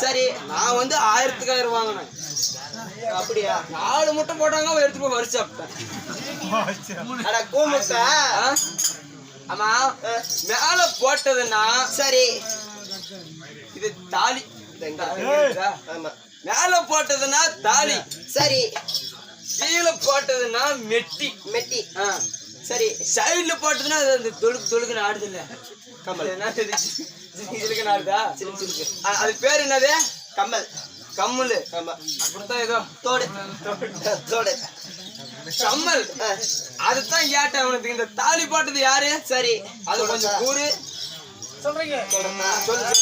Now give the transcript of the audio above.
சரி. நான் வந்து 1000 வாங்கினேன். அப்படியா? 4 முட்டை போட்டாங்க எடுத்து போய் வரிச்சு சாப்பிட்டேன். அட கூமுட்டா. ஆமா மேல போட்டதுன்னா சரி. இது தாலி. ஆமா. மேல போட்டதுன்னா தாலி. சரி. கீழே போட்டதுன்னா மெட்டி. மெட்டி. சரி. சைடுல போட்டதுன்னா அது தொழுக்கு தொழுக்குன்னு ஆடுது இல்ல கம்மல். என்ன இதுக்கு ஆடுதா? அது பேர் என்னது? கம்மல். கம்மல். ஆமா. அப்படித்தான் ஏதோ தோடு. தோடு. கம்மல். அதுதான் கேட்டேன் உனக்கு. இந்த தாலி போட்டது யாரு? சரி. அது கொஞ்சம் கூறு சொல்றீங்க. சொல்லு.